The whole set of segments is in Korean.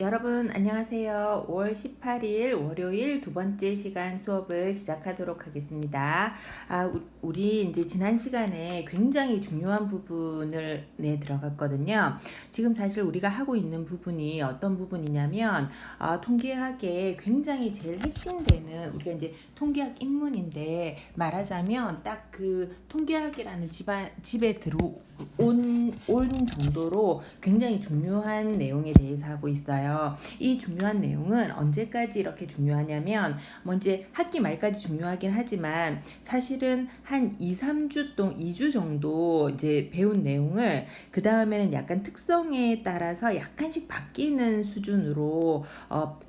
여러분 안녕하세요. 5월 18일 월요일 두 번째 시간 수업을 시작하도록 하겠습니다. 우리 이제 지난 시간에 굉장히 중요한 부분을 들어갔거든요. 지금 사실 우리가 하고 있는 부분이 어떤 부분이냐면 통계학의 굉장히 제일 핵심되는 우리가 이제 통계학 입문인데 말하자면 딱 그 통계학이라는 집에 들어온 정도로 굉장히 중요한 내용에 대해서 하고 있어요. 이 중요한 내용은 언제까지 이렇게 중요하냐면 먼저 학기 말까지 중요하긴 하지만 사실은 한 2, 3주 동안 2주 정도 이제 배운 내용을 그 다음에는 약간 특성에 따라서 약간씩 바뀌는 수준으로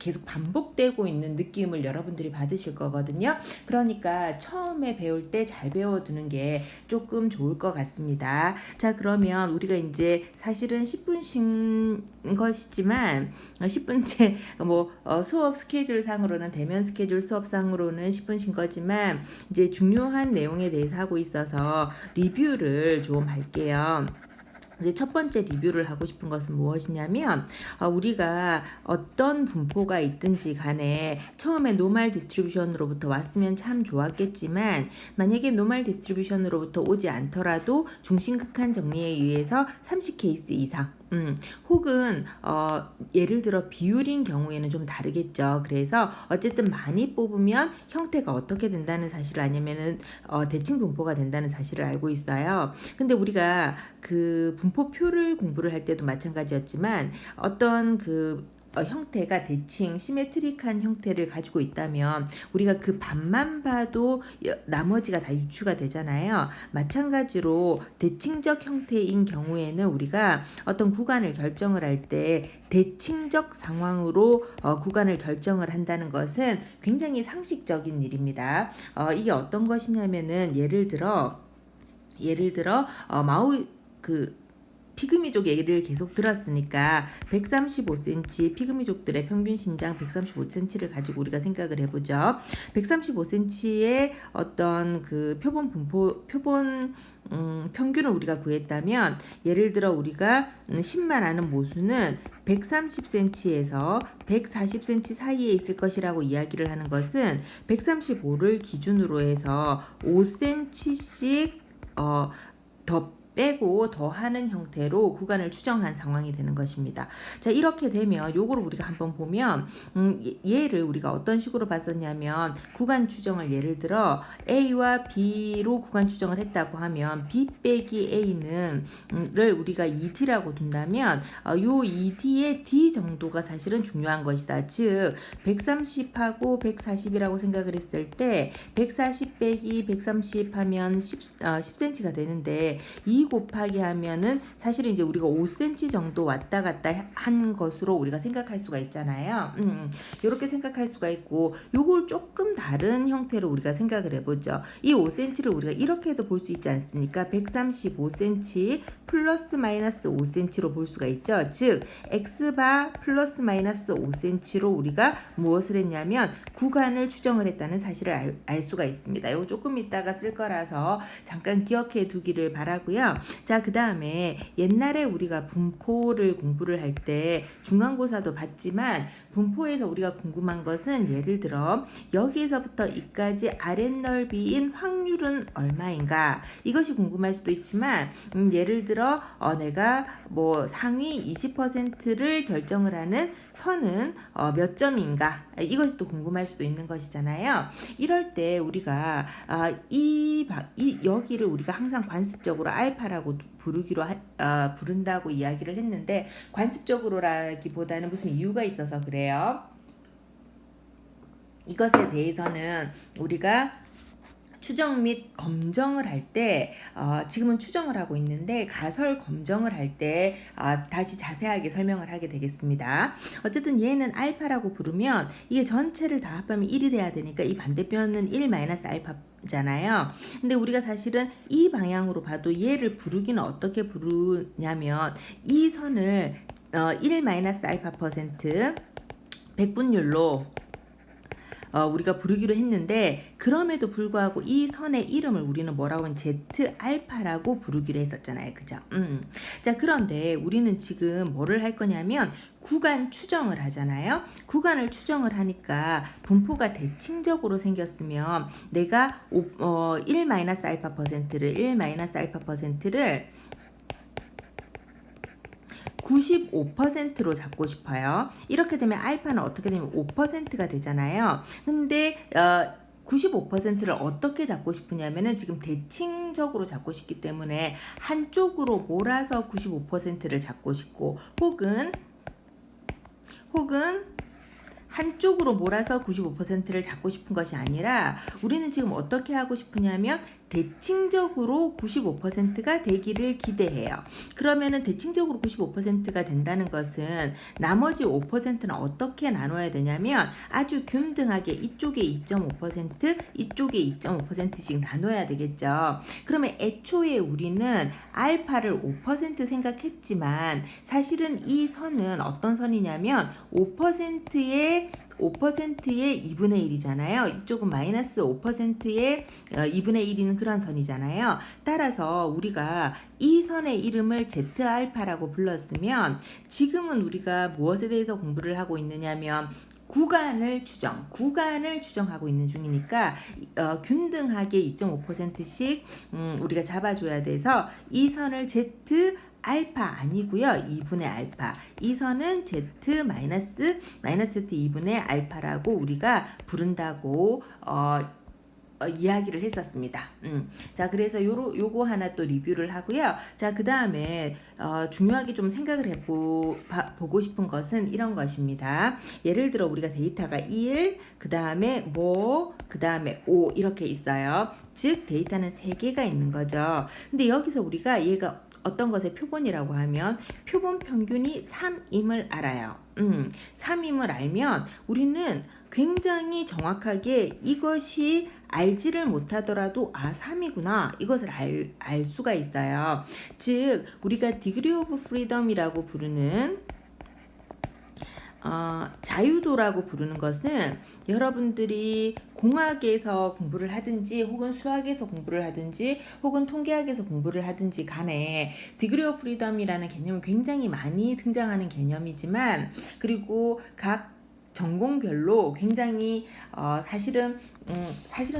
계속 반복되고 있는 느낌을 여러분들이 받으실 거거든요. 그러니까 처음에 배울 때 잘 배워두는 게 조금 좋을 것 같습니다. 자, 그러면 우리가 이제 사실은 10분 쉰 것이지만 10분째 수업 스케줄 상으로는 대면 스케줄 수업 상으로는 10분 쉰 거지만 이제 중요한 내용에 대해서 하고 있어서 리뷰를 좀 할게요. 이제 첫 번째 리뷰를 하고 싶은 것은 무엇이냐면 우리가 어떤 분포가 있든지 간에 처음에 노멀 디스트리뷰션으로부터 왔으면 참 좋았겠지만 만약에 노멀 디스트리뷰션으로부터 오지 않더라도 중심극한 정리에 의해서 30케이스 이상 혹은 예를 들어 비율인 경우에는 좀 다르겠죠. 그래서 어쨌든 많이 뽑으면 형태가 어떻게 된다는 사실을 아니면은 대칭 분포가 된다는 사실을 알고 있어요. 근데 우리가 그 분포표를 공부를 할 때도 마찬가지였지만 어떤 형태가 대칭 시메트릭한 형태를 가지고 있다면 우리가 그 반만 봐도 나머지가 다 유추가 되잖아요. 마찬가지로 대칭적 형태인 경우에는 우리가 어떤 구간을 결정을 할 때 대칭적 상황으로 구간을 결정을 한다는 것은 굉장히 상식적인 일입니다. 이게 어떤 것이냐면은 예를 들어 마우 피그미족 얘기를 계속 들었으니까 135cm 피그미족들의 평균 신장 135cm를 가지고 우리가 생각을 해보죠. 135cm의 어떤 그 표본 평균을 우리가 구했다면 예를 들어 우리가 10만 아는 모수는 130cm에서 140cm 사이에 있을 것이라고 이야기를 하는 것은 135를 기준으로 해서 5cm씩 더 빼고 더하는 형태로 구간을 추정한 상황이 되는 것입니다. 자, 이렇게 되면 요거를 우리가 한번 보면 얘를 우리가 어떤 식으로 봤었냐면 구간 추정을 예를 들어 A와 B로 구간 추정을 했다고 하면 B 빼기 A는 를 우리가 2D라고 둔다면 요 2D의 D 정도가 사실은 중요한 것이다. 즉 130하고 140이라고 생각을 했을 때 140 빼기 130 하면 10cm가 되는데 2 곱하기 하면은 사실은 이제 우리가 5cm 정도 왔다 갔다 한 것으로 우리가 생각할 수가 있잖아요. 이렇게 생각할 수가 있고 요걸 조금 다른 형태로 우리가 생각을 해보죠. 이 5cm를 우리가 이렇게도 볼 수 있지 않습니까? 135cm 플러스 마이너스 5cm로 볼 수가 있죠. 즉 x바 플러스 마이너스 5cm로 우리가 무엇을 했냐면 구간을 추정을 했다는 사실을 알 수가 있습니다. 이거 조금 이따가 쓸 거라서 잠깐 기억해 두기를 바라고요. 자, 그 다음에 옛날에 우리가 분포를 공부를 할 때 중간고사도 봤지만 분포에서 우리가 궁금한 것은 예를 들어 여기에서부터 이까지 아랫넓이인 확률은 얼마인가 이것이 궁금할 수도 있지만 예를 들어 내가 뭐 상위 20%를 결정을 하는 선은 몇 점인가 이것이 또 궁금할 수도 있는 것이잖아요. 이럴 때 우리가 여기를 우리가 항상 관습적으로 알파라고 부른다고 이야기를 했는데 관습적으로라기보다는 무슨 이유가 있어서 그래요. 이것에 대해서는 우리가 추정 및 검정을 할 때 지금은 추정을 하고 있는데 가설 검정을 할 때 다시 자세하게 설명을 하게 되겠습니다. 어쨌든 얘는 알파라고 부르면 이게 전체를 다 합하면 1이 돼야 되니까 이 반대편은 1 마이너스 알파잖아요. 근데 우리가 사실은 이 방향으로 봐도 얘를 부르기는 어떻게 부르냐면 이 선을 1 마이너스 알파 퍼센트 백분율로 우리가 부르기로 했는데 그럼에도 불구하고 이 선의 이름을 우리는 뭐라고 하면 Z 알파라고 부르기로 했었잖아요. 그죠? 자, 그런데 우리는 지금 뭐를 할 거냐면 구간 추정을 하잖아요. 구간을 추정을 하니까 분포가 대칭적으로 생겼으면 내가 1-알파 퍼센트를 1-알파 퍼센트를 95%로 잡고 싶어요. 이렇게 되면 알파는 어떻게 되면 5%가 되잖아요. 근데 95%를 어떻게 잡고 싶으냐면은 지금 대칭적으로 잡고 싶기 때문에 한쪽으로 몰아서 95%를 잡고 싶고 혹은 한쪽으로 몰아서 95%를 잡고 싶은 것이 아니라 우리는 지금 어떻게 하고 싶으냐면 대칭적으로 95%가 되기를 기대해요. 그러면은 대칭적으로 95%가 된다는 것은 나머지 5%는 어떻게 나눠야 되냐면 아주 균등하게 이쪽에 2.5% 이쪽에 2.5%씩 나눠야 되겠죠. 그러면 애초에 우리는 알파를 5% 생각했지만 사실은 이 선은 어떤 선이냐면 5%의 2분의 1이잖아요. 이쪽은 마이너스 5%의 2분의 1이는 그런 선이잖아요. 따라서 우리가 이 선의 이름을 Z알파라고 불렀으면 지금은 우리가 무엇에 대해서 공부를 하고 있느냐면 구간을 추정하고 있는 중이니까 균등하게 2.5%씩 우리가 잡아줘야 돼서 이 선을 Z 알파 아니고요. 2분의 알파. 이 선은 Z 마이너스 Z 2분의 알파라고 우리가 부른다고 이야기를 했었습니다. 자, 그래서 요거 하나 또 리뷰를 하고요. 자, 그 다음에 중요하게 좀 생각을 보고 싶은 것은 이런 것입니다. 예를 들어 우리가 데이터가 1, 그 다음에 그 다음에 5 이렇게 있어요. 즉 데이터는 3개가 있는 거죠. 근데 여기서 우리가 얘가 어떤 것의 표본이라고 하면 표본 평균이 3임을 알아요. 3임을 알면 우리는 굉장히 정확하게 이것이 알지를 못하더라도 3이구나 이것을 알 수가 있어요. 즉 우리가 디그리 오브 프리덤이라고 부르는 자유도라고 부르는 것은 여러분들이 공학에서 공부를 하든지 혹은 수학에서 공부를 하든지 혹은 통계학에서 공부를 하든지 간에 디그리 오브 프리덤이라는 개념은 굉장히 많이 등장하는 개념이지만 그리고 각 전공별로 굉장히 사실은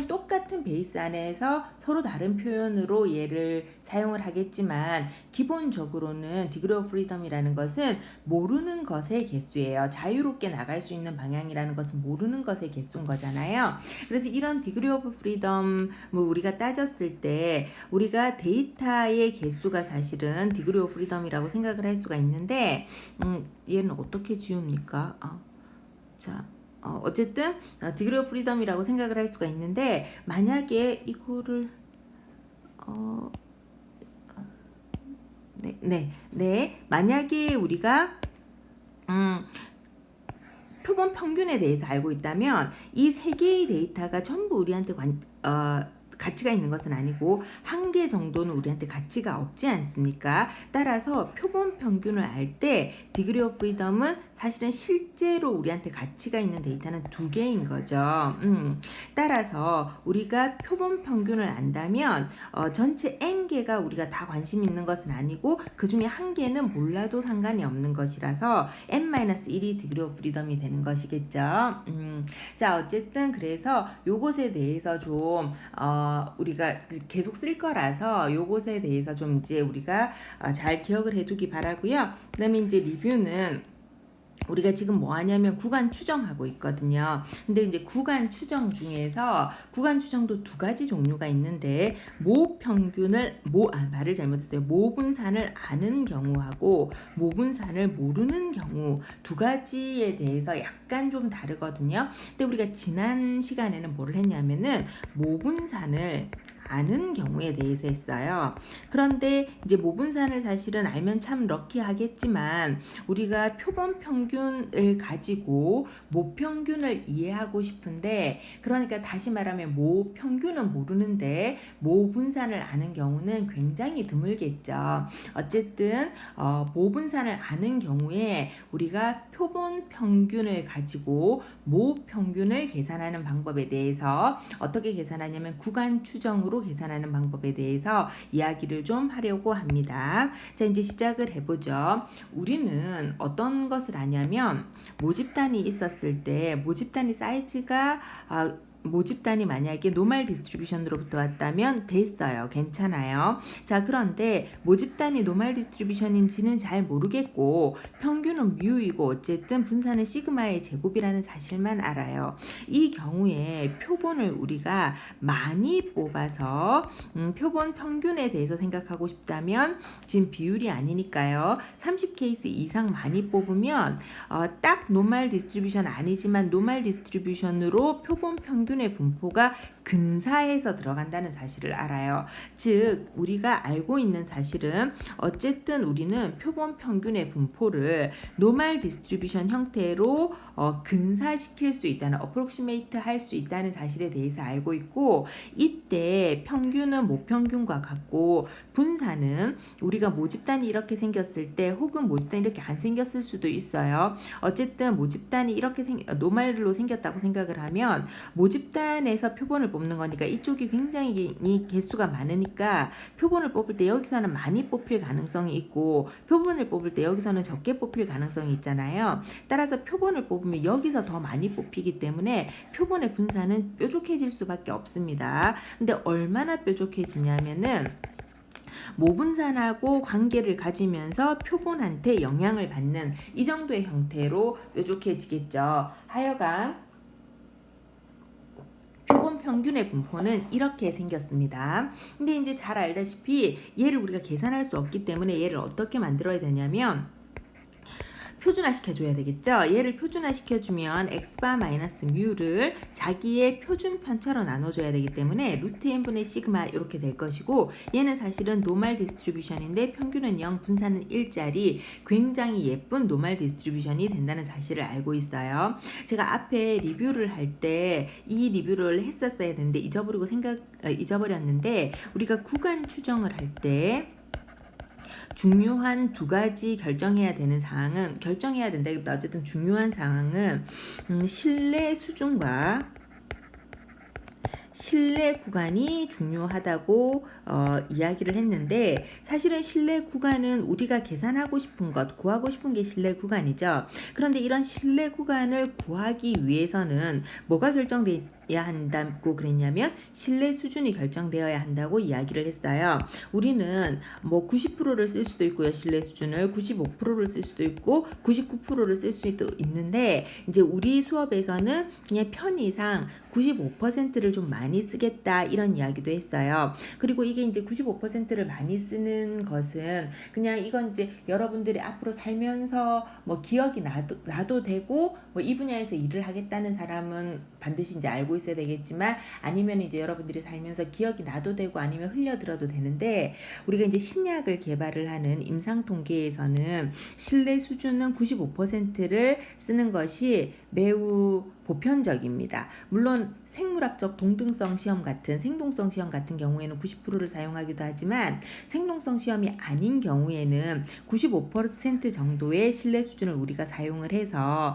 똑같은 베이스 안에서 서로 다른 표현으로 얘를 사용을 하겠지만 기본적으로는 디그리 오브 프리덤이라는 것은 모르는 것의 개수예요. 자유롭게 나갈 수 있는 방향이라는 것은 모르는 것의 개수인 거잖아요. 그래서 이런 디그리 오브 프리덤을 우리가 따졌을 때 우리가 데이터의 개수가 사실은 디그리 오브 프리덤이라고 생각을 할 수가 있는데 얘는 어떻게 지웁니까? 자, 어쨌든 디그리 오브 프리덤이라고 생각을 할 수가 있는데 만약에 이거를 만약에 우리가 표본 평균에 대해서 알고 있다면 이 세 개의 데이터가 전부 우리한테 가치가 있는 것은 아니고 한 개 정도는 우리한테 가치가 없지 않습니까? 따라서 표본 평균을 알 때 디그리 오브 프리덤은 사실은 실제로 우리한테 가치가 있는 데이터는 2개인 거죠. 따라서 우리가 표본 평균을 안다면 전체 n개가 우리가 다 관심 있는 것은 아니고 그 중에 한 개는 몰라도 상관이 없는 것이라서 n-1이 디그리 오브 프리덤이 되는 것이겠죠. 자, 어쨌든 그래서 요것에 대해서 좀 우리가 계속 쓸 거라서 요것에 대해서 좀 이제 우리가 잘 기억을 해두기 바라고요. 그 다음에 이제 리뷰는 우리가 지금 뭐 하냐면 구간 추정하고 있거든요. 근데 이제 구간 추정 중에서 구간 추정도 2가지 종류가 있는데 말을 잘못했어요. 모분산을 아는 경우하고 모분산을 모르는 경우 2가지에 대해서 약간 좀 다르거든요. 근데 우리가 지난 시간에는 뭐를 했냐면은 모분산을 아는 경우에 대해서 했어요. 그런데 이제 모분산을 사실은 알면 참 럭키하겠지만 우리가 표본 평균을 가지고 모평균을 이해하고 싶은데, 그러니까 다시 말하면 모평균은 모르는데 모분산을 아는 경우는 굉장히 드물겠죠. 어쨌든 모분산을 아는 경우에 우리가 표본 평균을 가지고 모평균을 계산하는 방법에 대해서, 어떻게 계산하냐면 구간 추정으로 계산하는 방법에 대해서 이야기를 좀 하려고 합니다. 자, 이제 시작을 해보죠. 우리는 어떤 것을 아냐면 모집단이 있었을 때 모집단이 사이즈가 모집단이 만약에 노멀 디스트리뷰션으로부터 왔다면 됐어요. 괜찮아요. 자, 그런데 모집단이 노멀 디스트리뷰션인지는 잘 모르겠고 평균은 뮤이고 어쨌든 분산은 시그마의 제곱이라는 사실만 알아요. 이 경우에 표본을 우리가 많이 뽑아서 표본 평균에 대해서 생각하고 싶다면 지금 비율이 아니니까요. 30케이스 이상 많이 뽑으면 딱 노멀 디스트리뷰션 아니지만 노멀 디스트리뷰션으로 표본 평균 의 분포가 근사해서 들어간다는 사실을 알아요. 즉 우리가 알고 있는 사실은 어쨌든 우리는 표본 평균의 분포를 노멀 디스트리뷰션 형태로 근사시킬 수 있다는, 어프록시메이트 할 수 있다는 사실에 대해서 알고 있고, 이때 평균은 모평균과 같고 분산은 우리가 모집단이 이렇게 생겼을 때 혹은 모집단이 이렇게 안 생겼을 수도 있어요. 어쨌든 모집단이 이렇게 노멀로 생겼다고 생각을 하면 모집단에서 표본을 뽑는 거니까 이쪽이 굉장히 개수가 많으니까 표본을 뽑을 때 여기서는 많이 뽑힐 가능성이 있고 표본을 뽑을 때 여기서는 적게 뽑힐 가능성이 있잖아요. 따라서 표본을 뽑으면 여기서 더 많이 뽑히기 때문에 표본의 분산은 뾰족해질 수밖에 없습니다. 근데 얼마나 뾰족해지냐면은 모분산하고 관계를 가지면서 표본한테 영향을 받는 이 정도의 형태로 뾰족해지겠죠. 하여간 표본 평균의 분포는 이렇게 생겼습니다. 근데 이제 잘 알다시피 얘를 우리가 계산할 수 없기 때문에 얘를 어떻게 만들어야 되냐면 표준화 시켜줘야 되겠죠. 얘를 표준화 시켜주면 x바 마이너스 뮤를 자기의 표준 편차로 나눠줘야 되기 때문에 루트 n분의 시그마 이렇게 될 것이고, 얘는 사실은 노멀 디스트리뷰션인데 평균은 0, 분산은 1짜리 굉장히 예쁜 노멀 디스트리뷰션이 된다는 사실을 알고 있어요. 제가 앞에 리뷰를 할 때 이 리뷰를 했었어야 되는데 잊어버렸는데 우리가 구간 추정을 할 때 중요한 두 가지 결정해야 된다. 어쨌든 중요한 사항은 신뢰 수준과 신뢰 구간이 중요하다고 이야기를 했는데, 사실은 신뢰 구간은 우리가 계산하고 싶은 것, 구하고 싶은 게 신뢰 구간이죠. 그런데 이런 신뢰 구간을 구하기 위해서는 뭐가 결정돼야 한다고 그랬냐면 신뢰 수준이 결정되어야 한다고 이야기를 했어요. 우리는 뭐 90%를 쓸 수도 있고요. 신뢰 수준을 95%를 쓸 수도 있고 99%를 쓸 수도 있는데, 이제 우리 수업에서는 그냥 편의상 95%를 좀 많이 쓰겠다 이런 이야기도 했어요. 그리고 이게 이제 95%를 많이 쓰는 것은 그냥 이건 이제 여러분들이 앞으로 살면서 뭐 기억이 나도 되고 뭐 이 분야에서 일을 하겠다는 사람은 반드시 이제 알고 있어야 되겠지만, 아니면 이제 여러분들이 살면서 기억이 나도 되고 아니면 흘려들어도 되는데, 우리가 이제 신약을 개발을 하는 임상통계에서는 신뢰 수준은 95%를 쓰는 것이 매우 보편적입니다. 물론 생물학적 동등성 시험 같은 생동성 시험 같은 경우에는 90%를 사용하기도 하지만 생동성 시험이 아닌 경우에는 95% 정도의 신뢰 수준을 우리가 사용을 해서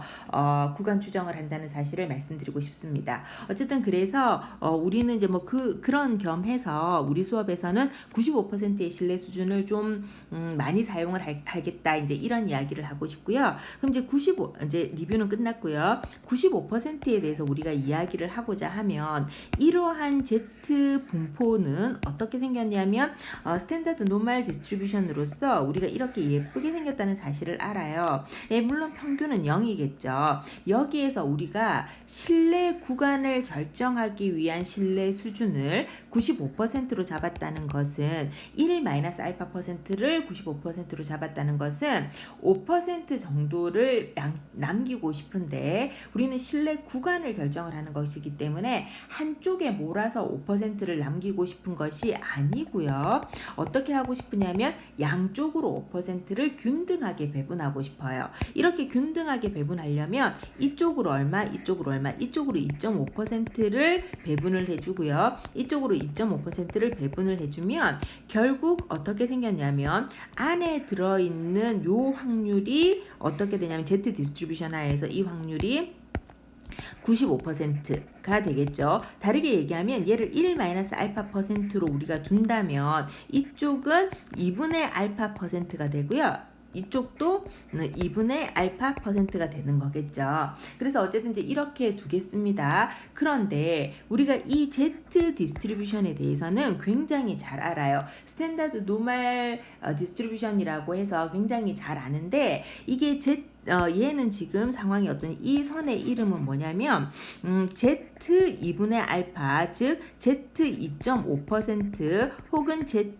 구간 추정을 한다는 사실을 말씀드리고 싶습니다. 어쨌든 그래서 우리는 이제 뭐 그런 겸해서 우리 수업에서는 95%의 신뢰 수준을 좀 많이 사용을 하겠다, 이제 이런 이야기를 하고 싶고요. 그럼 이제 리뷰는 끝났고요. 95%에 대해서 우리가 이야기를 하고자 하면 이러한 Z 분포는 어떻게 생겼냐면 스탠다드 노멀 디스트리뷰션으로서 우리가 이렇게 예쁘게 생겼다는 사실을 알아요. 물론 평균은 0이겠죠. 여기에서 우리가 신뢰 구간을 결정하기 위한 신뢰 수준을 95%로 잡았다는 것은 1-알파%를 95%로 잡았다는 것은 5% 정도를 남기고 싶은데 우리는 신뢰 구간을 결정을 하는 것이기 때문에 한쪽에 몰아서 5%를 남기고 싶은 것이 아니고요. 어떻게 하고 싶으냐면 양쪽으로 5%를 균등하게 배분하고 싶어요. 이렇게 균등하게 배분하려면 이쪽으로 얼마, 이쪽으로 얼마, 이쪽으로 2.5%를 배분을 해주고요. 이쪽으로 2.5%를 배분을 해주면 결국 어떻게 생겼냐면 안에 들어있는 요 확률이 어떻게 되냐면 Z 디스트리뷰션 하에서 이 확률이 95%가 되겠죠. 다르게 얘기하면 얘를 1-알파%로 우리가 둔다면 이쪽은 2분의 알파%가 되고요. 이쪽도 2분의 알파%가 되는 거겠죠. 그래서 어쨌든 이제 이렇게 두겠습니다. 그런데 우리가 이 Z 디스트리뷰션에 대해서는 굉장히 잘 알아요. 스탠다드 노멀 디스트리뷰션이라고 해서 굉장히 잘 아는데 이게 얘는 지금 상황이 어떤 이 선의 이름은 뭐냐면 Z 2분의 알파 즉 Z 2.5% 혹은 Z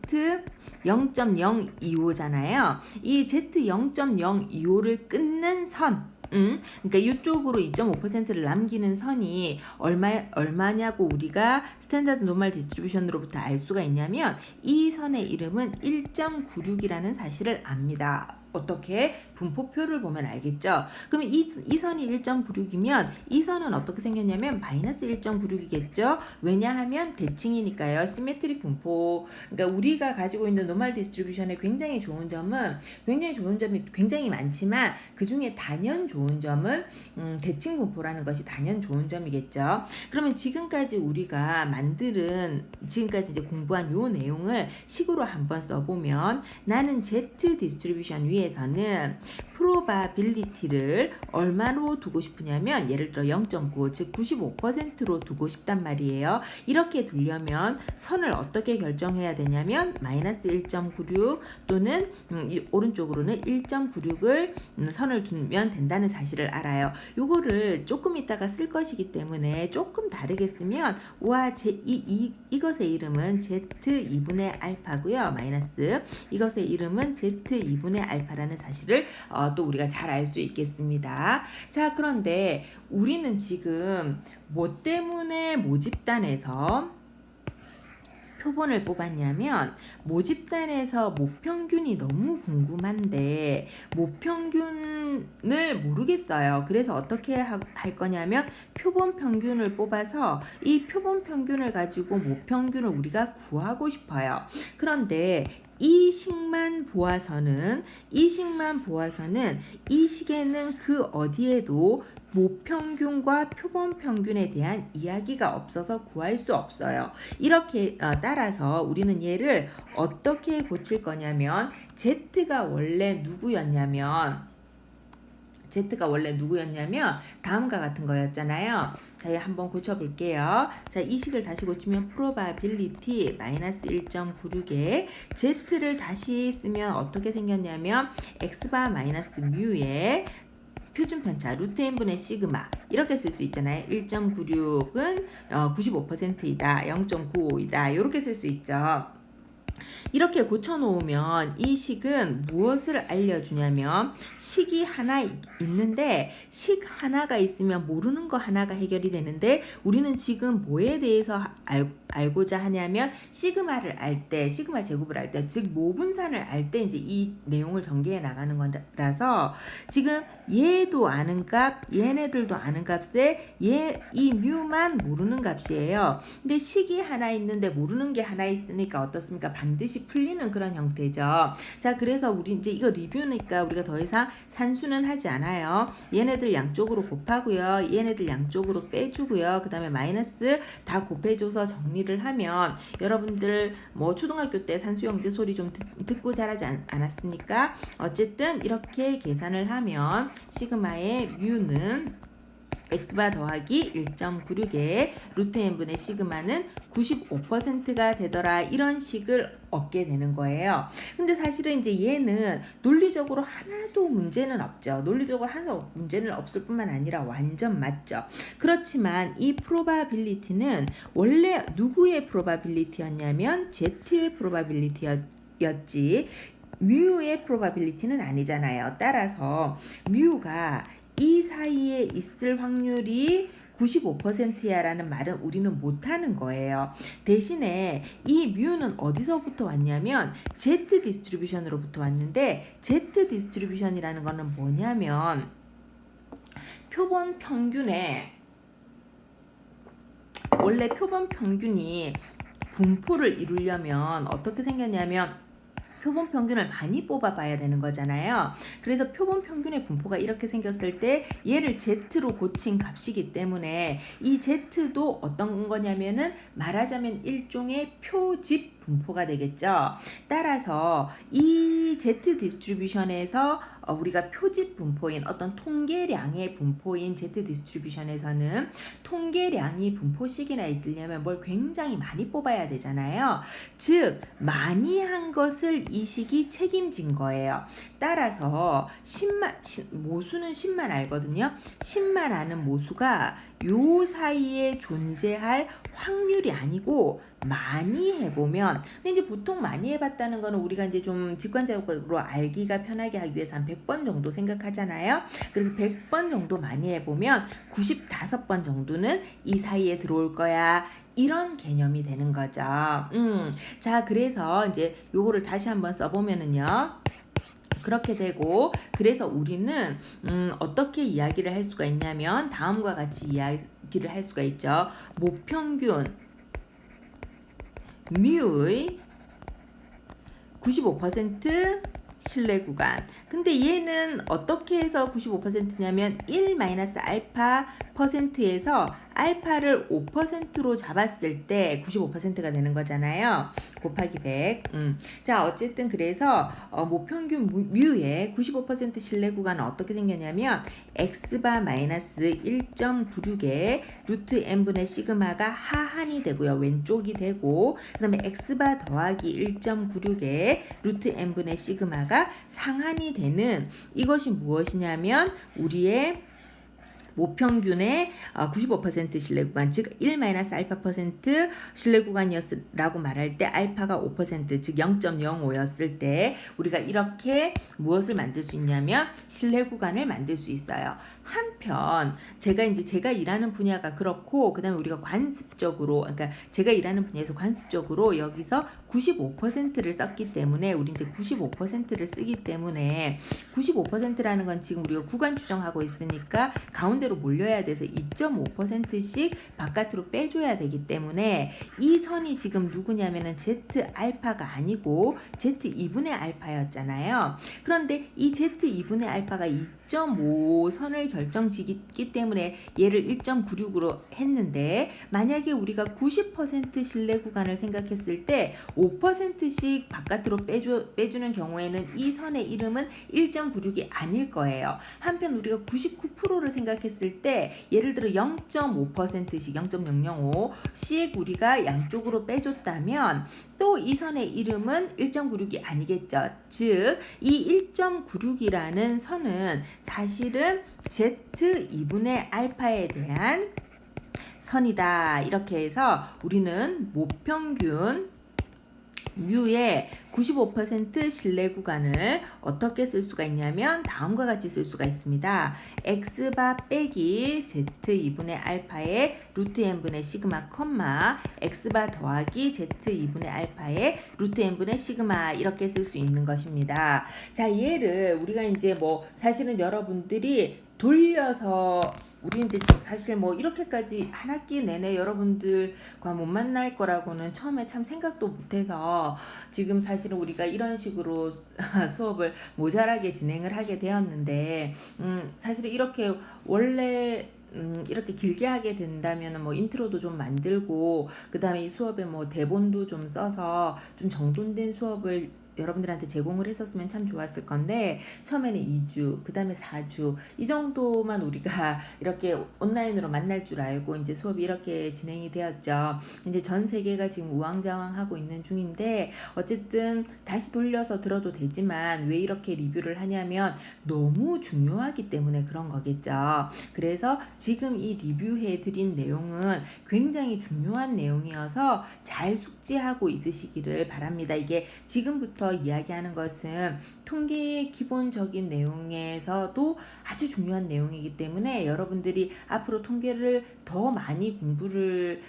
0.025잖아요. 이 Z 0.025를 끊는 선 그러니까 이쪽으로 2.5%를 남기는 선이 얼마냐고 우리가 스탠다드 노멀 디스트리뷰션으로부터 알 수가 있냐면 이 선의 이름은 1.96이라는 사실을 압니다. 어떻게? 분포표를 보면 알겠죠? 그러면 이 선이 1.96이면 이 선은 어떻게 생겼냐면 마이너스 1.96이겠죠? 왜냐하면 대칭이니까요. 시메트릭 분포. 그러니까 우리가 가지고 있는 노멀 디스트리뷰션의 굉장히 좋은 점이 굉장히 많지만 그 중에 단연 좋은 점은 대칭 분포라는 것이 단연 좋은 점이겠죠. 그러면 지금까지 우리가 지금까지 이제 공부한 요 내용을 식으로 한번 써보면 나는 Z 디스트리뷰션 위에서는 프로바빌리티를 얼마로 두고 싶으냐면 예를 들어 0.9 즉 95%로 두고 싶단 말이에요. 이렇게 두려면 선을 어떻게 결정해야 되냐면 마이너스 1.96 또는 오른쪽으로는 1.96을 선을 두면 된다는 사실을 알아요. 요거를 조금 이따가 쓸 것이기 때문에 조금 다르게 쓰면 이것의 이름은 Z 2분의 알파고요. 마이너스 이것의 이름은 Z 2분의 알파라는 사실을 또 우리가 잘 알 수 있겠습니다. 자, 그런데 우리는 지금 뭐 때문에 모집단에서 표본을 뽑았냐면 모집단에서 모평균이 너무 궁금한데 모평균을 모르겠어요. 그래서 어떻게 할 거냐면 표본 평균을 뽑아서 이 표본 평균을 가지고 모평균을 우리가 구하고 싶어요. 그런데 이 식만 보아서는 이 식에는 그 어디에도 모평균과 표본평균에 대한 이야기가 없어서 구할 수 없어요. 이렇게 따라서 우리는 얘를 어떻게 고칠 거냐면 Z가 원래 누구였냐면 다음과 같은 거였잖아요. 자, 한번 고쳐볼게요. 자, 이 식을 다시 고치면 probability 마이너스 1.96에 Z를 다시 쓰면 어떻게 생겼냐면 x바 마이너스 뮤에 표준편차 루트 n분의 시그마 이렇게 쓸 수 있잖아요. 1.96은 95%이다. 0.95이다. 이렇게 쓸 수 있죠. 이렇게 고쳐놓으면 이 식은 무엇을 알려주냐면 식이 하나 있는데 식 하나가 있으면 모르는 거 하나가 해결이 되는데 우리는 지금 뭐에 대해서 알고자 하냐면 시그마를 알 때, 시그마 제곱을 알 때, 즉 모분산을 알 때 이제 이 내용을 전개해 나가는 거라서 지금 얘도 아는 값, 얘네들도 아는 값에 이 뮤만 모르는 값이에요. 근데 식이 하나 있는데 모르는 게 하나 있으니까 어떻습니까? 반드시 풀리는 그런 형태죠. 자, 그래서 우리 이제 이거 리뷰니까 우리가 더 이상 산수는 하지 않아요. 얘네들 양쪽으로 곱하고요. 얘네들 양쪽으로 빼주고요. 그 다음에 마이너스 다 곱해줘서 정리를 하면 여러분들 뭐 초등학교 때 산수 형제 소리 좀 듣고 자라지 않았습니까? 어쨌든 이렇게 계산을 하면 시그마의 뮤는 x바 더하기 1.96에 루트 n분의 시그마는 95%가 되더라. 이런 식을 얻게 되는 거예요. 근데 사실은 이제 얘는 논리적으로 하나도 문제는 없죠. 논리적으로 하나도 문제는 없을 뿐만 아니라 완전 맞죠. 그렇지만 이 probability는 원래 누구의 probability였냐면 z의 probability였지 뮤의 probability는 아니잖아요. 따라서 뮤가 이 사이에 있을 확률이 95%야 라는 말은 우리는 못하는 거예요. 대신에 이 뮤는 어디서부터 왔냐면 Z 디스트리뷰션으로부터 왔는데 Z 디스트리뷰션이라는 거는 뭐냐면 표본 평균에 원래 표본 평균이 분포를 이루려면 어떻게 생겼냐면 표본 평균을 많이 뽑아봐야 되는 거잖아요. 그래서 표본 평균의 분포가 이렇게 생겼을 때 얘를 Z로 고친 값이기 때문에 이 Z도 어떤 거냐면은 말하자면 일종의 표집 분포가 되겠죠. 따라서 이 Z 디스트리뷰션에서 우리가 표집 분포인 어떤 통계량의 분포인 Z 디스트리뷰션에서는 통계량이 분포식이나 있으려면 뭘 굉장히 많이 뽑아야 되잖아요. 즉 많이 한 것을 이 식이 책임진 거예요. 따라서 모수는 10만 알거든요. 10만 아는 모수가 요 사이에 존재할 확률이 아니고 많이 해보면 근데 이제 보통 많이 해봤다는 거는 우리가 이제 좀 직관적으로 알기가 편하게 하기 위해서 한 100번 정도 생각하잖아요. 그래서 100번 정도 많이 해보면 95번 정도는 이 사이에 들어올 거야. 이런 개념이 되는 거죠. 자, 그래서 이제 요거를 다시 한번 써보면은요. 그렇게 되고 그래서 우리는 어떻게 이야기를 할 수가 있냐면 다음과 같이 이야기를 할 수가 있죠. 모평균 뮤의 95% 신뢰 구간. 근데 얘는 어떻게 해서 95%냐면 1-알파 %에서 알파를 5%로 잡았을 때 95%가 되는 거잖아요. 곱하기 100. 자, 어쨌든 그래서 모평균 뮤의 95% 신뢰 구간은 어떻게 생겼냐면 x바 마이너스 1.96에 루트 n분의 시그마가 하한이 되고요. 왼쪽이 되고 그 다음에 x바 더하기 1.96에 루트 n분의 시그마가 상한이 되는 이것이 무엇이냐면 우리의 모평균의 95% 신뢰 구간, 즉 1-알파 % 신뢰 구간이었라고 말할 때 알파가 5%, 즉 0.05였을 때 우리가 이렇게 무엇을 만들 수 있냐면 신뢰 구간을 만들 수 있어요. 한편 제가 일하는 분야가 그렇고 그다음에 우리가 관습적으로 그러니까 제가 일하는 분야에서 관습적으로 여기서 95%를 썼기 때문에 우리 이제 95%를 쓰기 때문에 95%라는 건 지금 우리가 구간 추정하고 있으니까 가운데로 몰려야 돼서 2.5%씩 바깥으로 빼줘야 되기 때문에 이 선이 지금 누구냐면은 Z 알파가 아니고 Z 2분의 알파였잖아요. 그런데 이 Z 2분의 알파가 2.5 선을 결정짓기 때문에 얘를 1.96으로 했는데 만약에 우리가 90% 신뢰 구간을 생각했을 때 5%씩 바깥으로 빼주는 경우에는 이 선의 이름은 1.96이 아닐 거예요. 한편 우리가 99%를 생각했을 때 예를 들어 0.5%씩 0.005씩 우리가 양쪽으로 빼줬다면 또 이 선의 이름은 1.96이 아니겠죠. 즉 이 1.96이라는 선은 사실은 Z 2분의 알파에 대한 선이다. 이렇게 해서 우리는 모평균 뮤의 95% 신뢰 구간을 어떻게 쓸 수가 있냐면 다음과 같이 쓸 수가 있습니다. x바 빼기 z 2분의 알파의 루트 n분의 시그마 컴마 x바 더하기 z 2분의 알파의 루트 n분의 시그마 이렇게 쓸 수 있는 것입니다. 자, 얘를 우리가 이제 뭐 사실은 여러분들이 돌려서 우리 이제 사실 뭐 이렇게까지 한 학기 내내 여러분들과 못 만날 거라고는 처음에 참 생각도 못해서 지금 사실은 우리가 이런 식으로 수업을 모자라게 진행을 하게 되었는데 사실은 이렇게 원래 이렇게 길게 하게 된다면 뭐 인트로도 좀 만들고 그 다음에 이 수업에 뭐 대본도 좀 써서 좀 정돈된 수업을 여러분들한테 제공을 했었으면 참 좋았을 건데 처음에는 2주, 그 다음에 4주 이 정도만 우리가 이렇게 온라인으로 만날 줄 알고 이제 수업이 이렇게 진행이 되었죠. 이제 전 세계가 지금 우왕좌왕하고 있는 중인데 어쨌든 다시 돌려서 들어도 되지만 왜 이렇게 리뷰를 하냐면 너무 중요하기 때문에 그런 거겠죠. 그래서 지금 이 리뷰해 드린 내용은 굉장히 중요한 내용이어서 잘 숙지하고 있으시기를 바랍니다. 이게 지금부터 이야기하는 것은 통계의 기본적인 내용에서도 아주 중요한 내용이기 때문에 여러분들이 앞으로 통계를 더 많이 공부를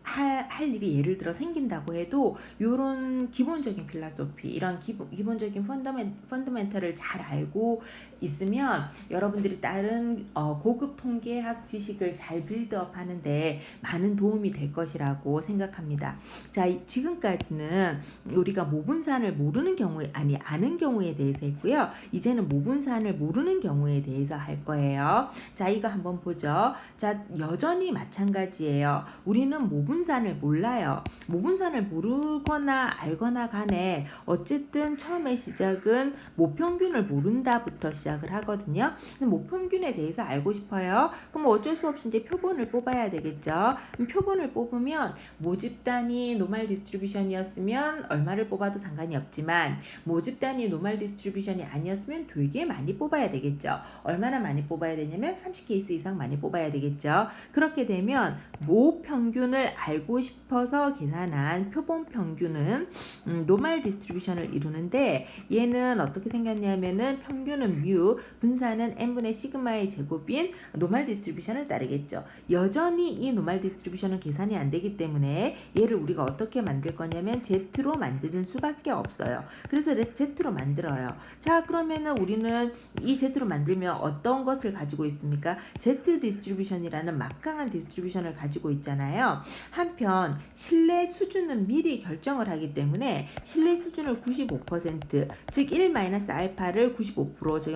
할 일이 예를 들어 생긴다고 해도 이런 기본적인 필라소피 이런 기본적인 펀더멘털을 잘 알고 있으면 여러분들이 다른 고급 통계학 지식을 잘 빌드업 하는데 많은 도움이 될 것이라고 생각합니다. 자, 지금까지는 우리가 모분산을 모르는 경우에 아는 경우에 대해서 했고요. 이제는 모분산을 모르는 경우에 대해서 할 거예요. 자, 이거 한번 보죠. 자, 여전히 마찬가지예요. 우리는 모분산을 몰라요. 모분산을 모르거나 알거나 간에 어쨌든 처음에 시작은 모평균을 모른다부터 시작을 하거든요. 모평균에 대해서 알고 싶어요. 그럼 어쩔 수 없이 이제 표본을 뽑아야 되겠죠. 표본을 뽑으면 모집 단위 노멀 디스트리뷰션이었으면 얼마를 뽑아도 상관이 없지만 모집 단위 노멀 디스트리뷰션이 아니었으면 되게 많이 뽑아야 되겠죠. 얼마나 많이 뽑아야 되냐면 30케이스 이상 많이 뽑아야 되겠죠. 그렇게 되면 모평균을 알고 싶어서 계산한 표본 평균은 노멀 디스트리뷰션을 이루는데 얘는 어떻게 생겼냐면은 평균은 뮤, 분산은 n분의 시그마의 제곱인 노멀 디스트리뷰션을 따르겠죠. 여전히 이 노멀 디스트리뷰션은 계산이 안 되기 때문에 얘를 우리가 어떻게 만들 거냐면 Z로 만드는 수밖에 없어요. 그래서 Z로 만들어요. 자, 그러면은 우리는 이 Z로 만들면 어떤 것을 가지고 있습니까? Z 디스트리뷰션이라는 막강한 디스트리뷰션을 가지고 있잖아요. 한편 신뢰 수준은 미리 결정을 하기 때문에 신뢰 수준을 95%, 즉 1-알파를 95%, 저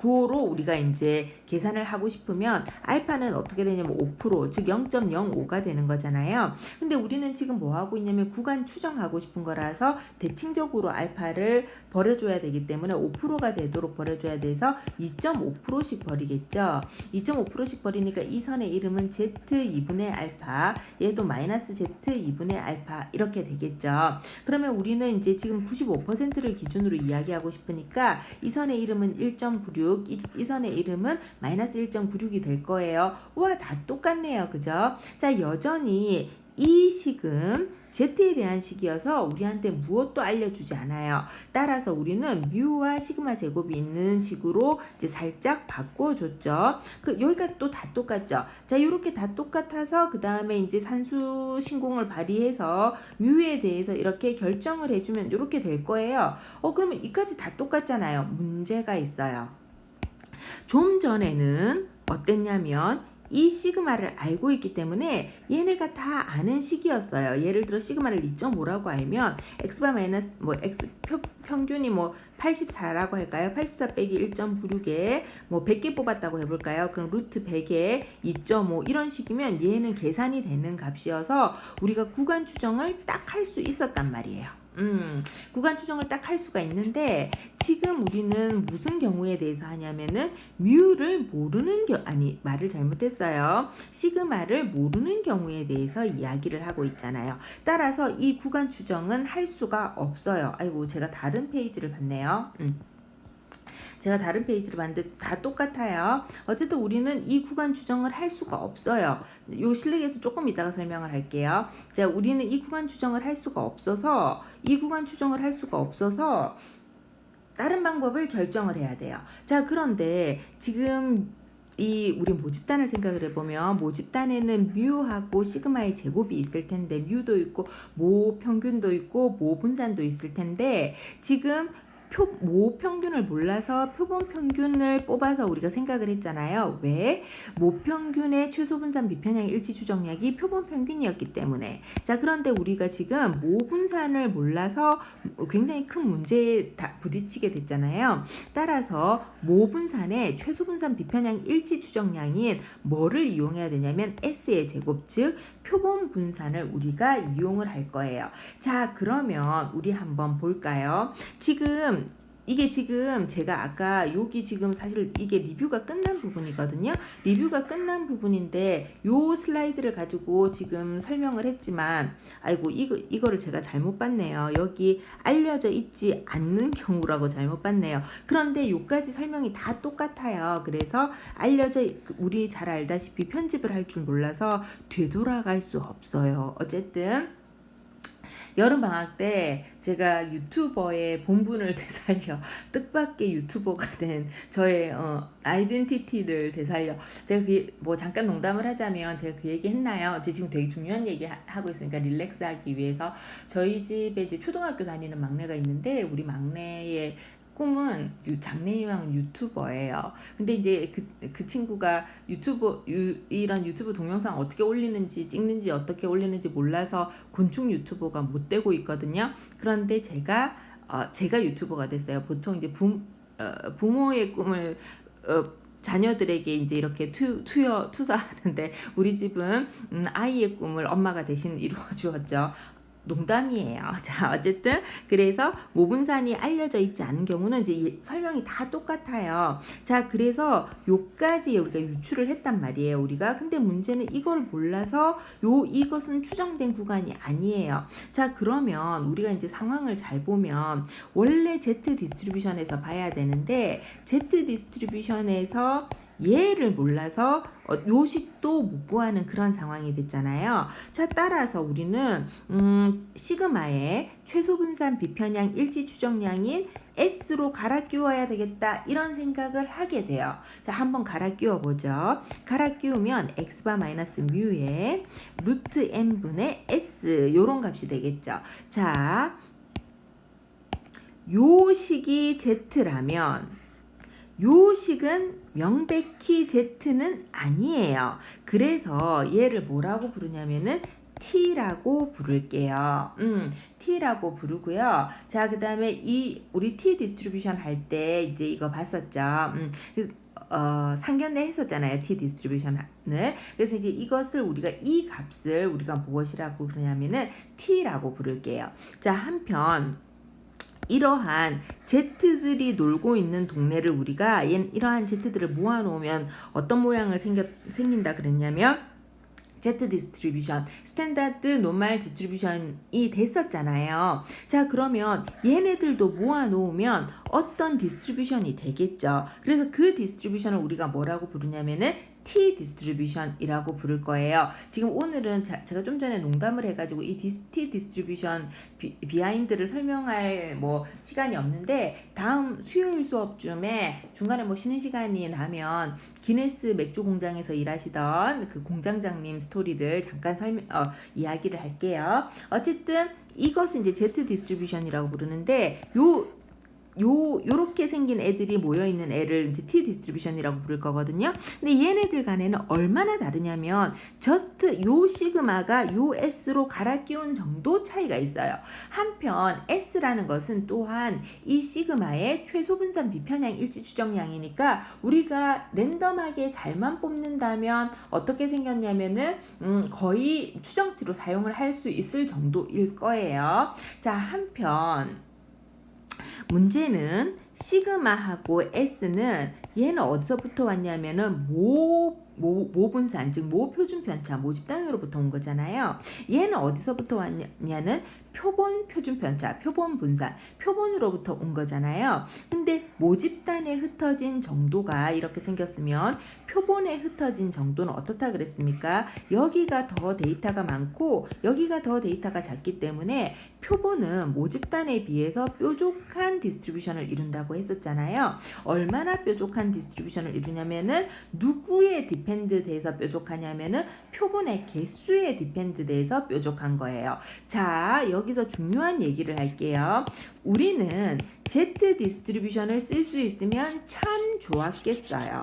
0.95로 우리가 이제 계산을 하고 싶으면 알파는 어떻게 되냐면 5%, 즉 0.05가 되는 거잖아요. 근데 우리는 지금 뭐 하고 있냐면 구간 추정하고 싶은 거라서 대칭적으로 알파를 버려줘야 되기 때문에 5%가 되도록 버려줘야 돼서 2.5%씩 버리겠죠. 2.5%씩 버리니까 이 선의 이름은 Z2분의 알파, 얘도 마이너스 Z2분의 알파 이렇게 되겠죠. 그러면 우리는 이제 지금 95%를 기준으로 이야기하고 싶으니까 이 선의 이름은 1.96, 이 선의 이름은 마이너스 1.96이 될 거예요. 와, 다 똑같네요. 그죠? 자, 여전히 이 식은 Z에 대한 식이어서 우리한테 무엇도 알려주지 않아요. 따라서 우리는 뮤와 시그마 제곱이 있는 식으로 이제 살짝 바꿔줬죠. 여기가 또 다 똑같죠. 자, 이렇게 다 똑같아서 그 다음에 이제 산수 신공을 발휘해서 뮤에 대해서 이렇게 결정을 해주면 이렇게 될 거예요. 그러면 이까지 다 똑같잖아요. 문제가 있어요. 좀 전에는 어땠냐면 이 시그마를 알고 있기 때문에 얘네가 다 아는 식이었어요. 예를 들어 시그마를 2.5라고 알면 x바 마이너스 x 평균이 84라고 할까요? 84 빼기 1.96에 100개 뽑았다고 해볼까요? 그럼 루트 100에 2.5 이런 식이면 얘는 계산이 되는 값이어서 우리가 구간 추정을 딱 할 수 있었단 말이에요. 구간 추정을 딱 할 수가 있는데 지금 우리는 무슨 경우에 대해서 하냐면은 뮤를 모르는 말을 잘못했어요. 시그마를 모르는 경우에 대해서 이야기를 하고 있잖아요. 따라서 이 구간 추정은 할 수가 없어요. 아이고, 제가 다른 페이지를 봤네요. 제가 다른 페이지를 봤는데 다 똑같아요. 어쨌든 우리는 이 구간 추정을 할 수가 없어요. 요 실력에서 조금 이따가 설명을 할게요. 자, 우리는 이 구간 추정을 할 수가 없어서 다른 방법을 결정을 해야 돼요. 자, 그런데 지금 우리 모집단을 생각을 해보면 모집단에는 뮤하고 시그마의 제곱이 있을 텐데 뮤도 있고 모 평균도 있고 모 분산도 있을 텐데 지금 모 평균을 몰라서 표본 평균을 뽑아서 우리가 생각을 했잖아요. 왜? 모 평균의 최소 분산 비편향 일치 추정량이 표본 평균이었기 때문에. 자, 그런데 우리가 지금 모 분산을 몰라서 굉장히 큰 문제에 부딪히게 됐잖아요. 따라서 모 분산의 최소 분산 비편향 일치 추정량인 뭐를 이용해야 되냐면 S의 제곱, 즉 표본 분산을 우리가 이용을 할 거예요. 자, 그러면 우리 한번 볼까요? 이게 지금 제가 아까 여기 지금 사실 이게 리뷰가 끝난 부분이거든요. 리뷰가 끝난 부분인데 요 슬라이드를 가지고 지금 설명을 했지만 아이고 이거를 제가 잘못 봤네요. 여기 알려져 있지 않는 경우라고 잘못 봤네요. 그런데 요까지 설명이 다 똑같아요. 그래서 우리 잘 알다시피 편집을 할 줄 몰라서 되돌아갈 수 없어요. 어쨌든 여름방학 때 제가 유튜버의 본분을 되살려 뜻밖의 유튜버가 된 저의 아이덴티티를 되살려 제가 뭐 잠깐 농담을 하자면 제가 그 얘기 했나요? 지금 되게 중요한 얘기 하고 있으니까 릴렉스하기 위해서 저희 집에 이제 초등학교 다니는 막내가 있는데 우리 막내의 꿈은 장래희망은 유튜버예요. 근데 이제 그 친구가 이런 유튜브 동영상 어떻게 올리는지 찍는지 어떻게 올리는지 몰라서 곤충 유튜버가 못 되고 있거든요. 그런데 제가 유튜버가 됐어요. 보통 이제 부모의 꿈을 자녀들에게 이제 이렇게 투사하는데 우리 집은 아이의 꿈을 엄마가 대신 이루어 주었죠. 농담이에요. 자, 어쨌든 그래서 모분산이 알려져 있지 않은 경우는 이제 설명이 다 똑같아요. 자, 그래서 요까지 우리가 유출을 했단 말이에요. 우리가 근데 문제는 이걸 몰라서 이것은 추정된 구간이 아니에요. 자, 그러면 우리가 이제 상황을 잘 보면 원래 Z 디스트리뷰션에서 봐야 되는데 Z 디스트리뷰션에서 얘를 몰라서 요식도 못 구하는 그런 상황이 됐잖아요. 자, 따라서 우리는 시그마의 최소 분산 비편향 일치 추정량인 S로 갈아 끼워야 되겠다 이런 생각을 하게 돼요. 자, 한번 갈아 끼워 보죠. 갈아 끼우면 x바 마이너스 뮤의 루트 n분의 S 요런 값이 되겠죠. 자, 요식이 Z라면 요식은 명백히 Z는 아니에요. 그래서 얘를 뭐라고 부르냐면은 T라고 부를게요. T라고 부르고요. 자, 그 다음에 우리 T 디스트리뷰션 할 때 이제 이거 봤었죠. 상견례 했었잖아요. T 디스트리뷰션을. 그래서 이제 이것을 이 값을 우리가 무엇이라고 부르냐면은 T라고 부를게요. 자, 한편 이러한 Z들이 놀고 있는 동네를 우리가 이러한 Z들을 모아놓으면 어떤 모양을 생긴다 그랬냐면 Z 디스트리뷰션, 스탠다드 노멀 디스트리뷰션이 됐었잖아요. 자, 그러면 얘네들도 모아놓으면 어떤 디스트리뷰션이 되겠죠. 그래서 그 디스트리뷰션을 우리가 뭐라고 부르냐면은 T 디스트리뷰션이라고 부를 거예요. 지금 오늘은 제가 좀 전에 농담을 해가지고 이 T 디스트리뷰션 비하인드를 설명할 뭐 시간이 없는데 다음 수요일 수업쯤에 중간에 뭐 쉬는 시간이 나면 기네스 맥주 공장에서 일하시던 그 공장장님 스토리를 잠깐 이야기를 할게요. 어쨌든 이것은 이제 Z 디스트리뷰션이라고 부르는데 요렇게 생긴 애들이 모여있는 애를 이제 T 디스트리뷰션이라고 부를 거거든요. 근데 얘네들 간에는 얼마나 다르냐면 저스트 요 시그마가 요 S로 갈아 끼운 정도 차이가 있어요. 한편 S라는 것은 또한 이 시그마의 최소 분산 비편향 일치 추정량이니까 우리가 랜덤하게 잘만 뽑는다면 어떻게 생겼냐면은 거의 추정치로 사용을 할 수 있을 정도일 거예요. 자, 한편 문제는 시그마하고 S는 얘는 어디서부터 왔냐면은 모분산, 즉 모표준 편차, 모집 단위로부터 온 거잖아요. 얘는 어디서부터 왔냐면은 표본 표준 편차, 표본 분산, 표본으로부터 온 거잖아요. 근데 모집단에 흩어진 정도가 이렇게 생겼으면 표본에 흩어진 정도는 어떻다 그랬습니까? 여기가 더 데이터가 많고 여기가 더 데이터가 작기 때문에 표본은 모집단에 비해서 뾰족한 디스트리뷰션을 이룬다고 했었잖아요. 얼마나 뾰족한 디스트리뷰션을 이루냐면은 누구의 디펜드돼서 뾰족하냐면은 표본의 개수에 디펜드돼서 뾰족한 거예요. 자, 여기서 중요한 얘기를 할게요. 우리는 Z 디스트리뷰션을 쓸 수 있으면 참 좋았겠어요.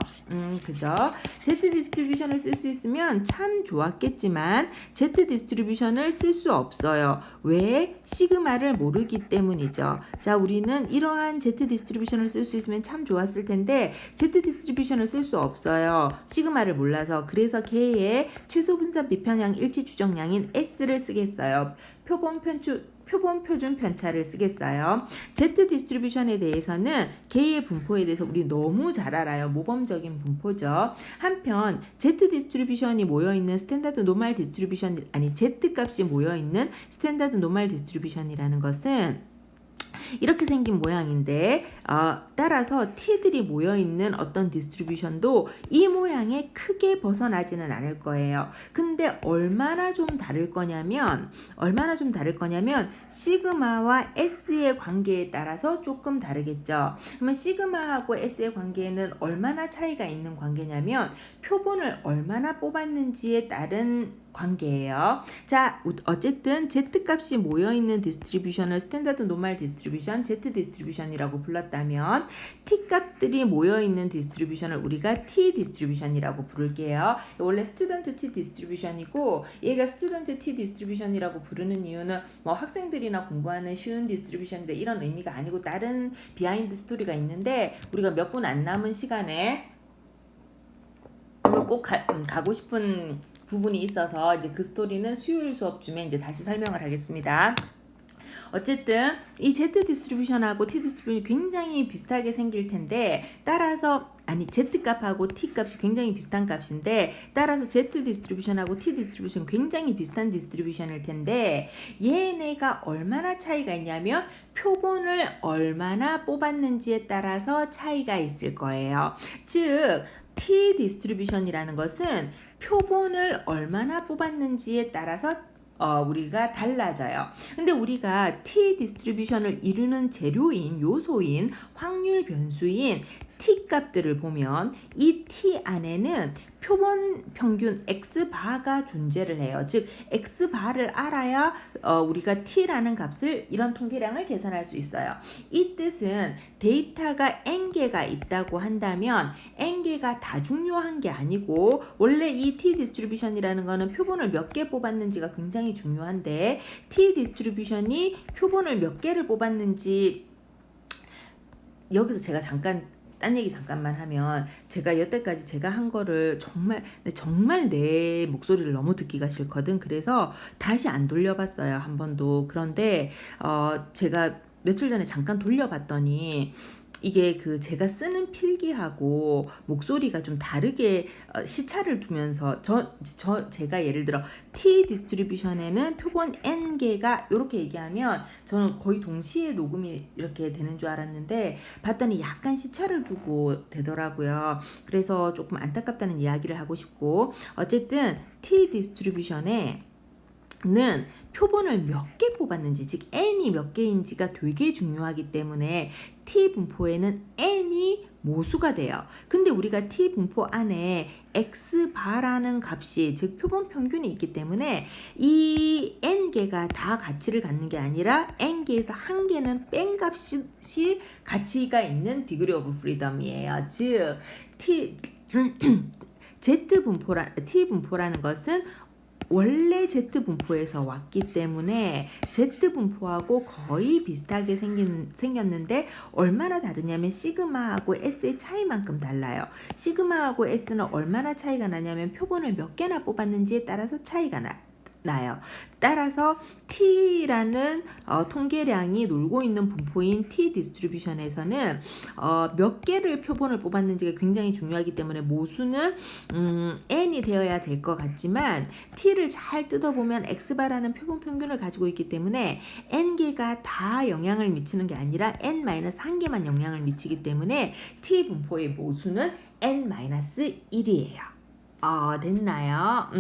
그죠? Z 디스트리뷰션을 쓸 수 있으면 참 좋았겠지만 Z 디스트리뷰션을 쓸 수 없어요. 왜? 시그마를 모르기 때문이죠. 자, 우리는 이러한 Z 디스트리뷰션을 쓸 수 있으면 참 좋았을 텐데 Z 디스트리뷰션을 쓸 수 없어요. 시그마를 몰라서. 그래서 K의 최소 분산 비편향 일치 추정량인 S를 쓰겠어요. 표본 표준 편차를 쓰겠어요. Z 디스트리뷰션에 대해서는 K의 분포에 대해서 우리 너무 잘 알아요. 모범적인 분포죠. 한편 Z 디스트리뷰션이 모여있는 스탠다드 노멀 디스트리뷰션, 아니 Z 값이 모여있는 스탠다드 노멀 디스트리뷰션이라는 것은 이렇게 생긴 모양인데 따라서 T들이 모여있는 어떤 디스트리뷰션도 이 모양에 크게 벗어나지는 않을 거예요. 근데 얼마나 좀 다를 거냐면 시그마와 S의 관계에 따라서 조금 다르겠죠. 그러면 시그마하고 S의 관계에는 얼마나 차이가 있는 관계냐면 표본을 얼마나 뽑았는지에 따른 관계예요. 자, 어쨌든 Z 값이 모여있는 디스트리뷰션을 스탠다드 노멀 디스트리뷰션, Z 디스트리뷰션이라고 불렀다면 T 값들이 모여있는 디스트리뷰션을 우리가 T 디스트리뷰션이라고 부를게요. 원래 스튜던트 T 디스트리뷰션이고 얘가 스튜던트 T 디스트리뷰션이라고 부르는 이유는 뭐 학생들이나 공부하는 쉬운 디스트리뷰션인데 이런 의미가 아니고 다른 비하인드 스토리가 있는데 우리가 몇 분 안 남은 시간에 꼭 가고 싶은 부분이 있어서 이제 그 스토리는 수요일 수업쯤에 이제 다시 설명을 하겠습니다. 어쨌든 이 Z 디스트리뷰션하고 T 디스트리뷰션이 굉장히 비슷하게 생길 텐데 따라서 Z 값하고 T 값이 굉장히 비슷한 값인데 따라서 Z 디스트리뷰션하고 T 디스트리뷰션 굉장히 비슷한 디스트리뷰션일 텐데 얘네가 얼마나 차이가 있냐면 표본을 얼마나 뽑았는지에 따라서 차이가 있을 거예요. 즉 T 디스트리뷰션이라는 것은 표본을 얼마나 뽑았는지에 따라서 우리가 달라져요. 근데 우리가 T 디스트리뷰션을 이루는 재료인 요소인 확률 변수인 T 값들을 보면 이 T 안에는 표본 평균 X바가 존재를 해요. 즉 X바를 알아야 우리가 T라는 값을 이런 통계량을 계산할 수 있어요. 이 뜻은 데이터가 N개가 있다고 한다면 N개가 다 중요한 게 아니고 원래 이 T 디스트리뷰션이라는 거는 표본을 몇 개 뽑았는지가 굉장히 중요한데 T 디스트리뷰션이 표본을 몇 개를 뽑았는지 여기서 제가 딴 얘기 잠깐만 하면 제가 여태까지 제가 한 거를 정말 내 목소리를 너무 듣기가 싫거든. 그래서 다시 안 돌려봤어요. 한 번도. 그런데 제가 며칠 전에 잠깐 돌려봤더니 이게 제가 쓰는 필기하고 목소리가 좀 다르게 시차를 두면서 제가 예를 들어 T 디스트리뷰션에는 표본 N개가 이렇게 얘기하면 저는 거의 동시에 녹음이 이렇게 되는 줄 알았는데 봤더니 약간 시차를 두고 되더라고요. 그래서 조금 안타깝다는 이야기를 하고 싶고 어쨌든 T 디스트리뷰션에 는 표본을 몇 개 뽑았는지 즉 N이 몇 개인지가 되게 중요하기 때문에 T 분포에는 N이 모수가 돼요. 근데 우리가 T 분포 안에 X바라는 값이 즉 표본 평균이 있기 때문에 이 N개가 다 가치를 갖는 게 아니라 N개에서 한 개는 뺀 값이 가치가 있는 디그리 오브 프리덤이에요. 즉 T 분포라는 것은 원래 Z분포에서 왔기 때문에 Z분포하고 거의 비슷하게 생겼는데 얼마나 다르냐면 시그마하고 S의 차이만큼 달라요. 시그마하고 S는 얼마나 차이가 나냐면 표본을 몇 개나 뽑았는지에 따라서 차이가 나요. 따라서 T라는 통계량이 놀고 있는 분포인 T 디스트리뷰션에서는 몇 개를 표본을 뽑았는지가 굉장히 중요하기 때문에 모수는 N이 되어야 될 것 같지만 T를 잘 뜯어보면 X바라는 표본 평균을 가지고 있기 때문에 N개가 다 영향을 미치는 게 아니라 N-1개만 영향을 미치기 때문에 T 분포의 모수는 N-1이에요. 됐나요?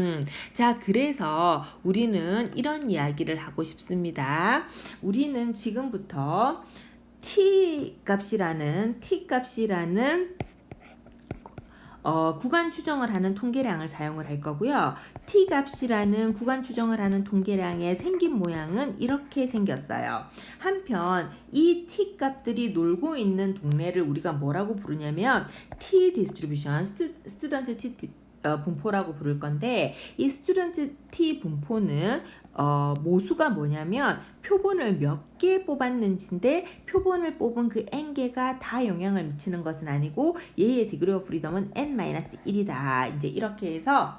자, 그래서 우리는 이런 이야기를 하고 싶습니다. 우리는 지금부터 T 값이라는 구간 추정을 하는 통계량을 사용을 할 거고요. t 값이라는 구간 추정을 하는 통계량의 생긴 모양은 이렇게 생겼어요. 한편 이 t 값들이 놀고 있는 동네를 우리가 뭐라고 부르냐면 t 디스트리뷰션, 스튜던트 t 분포라고 부를 건데, 이 스튜던트 t 분포는 모수가 뭐냐면 표본을 몇 개 뽑았는지인데, 표본을 뽑은 그 n개가 다 영향을 미치는 것은 아니고 얘의 디그리 오브 프리덤은 n-1이다. 이제 이렇게 해서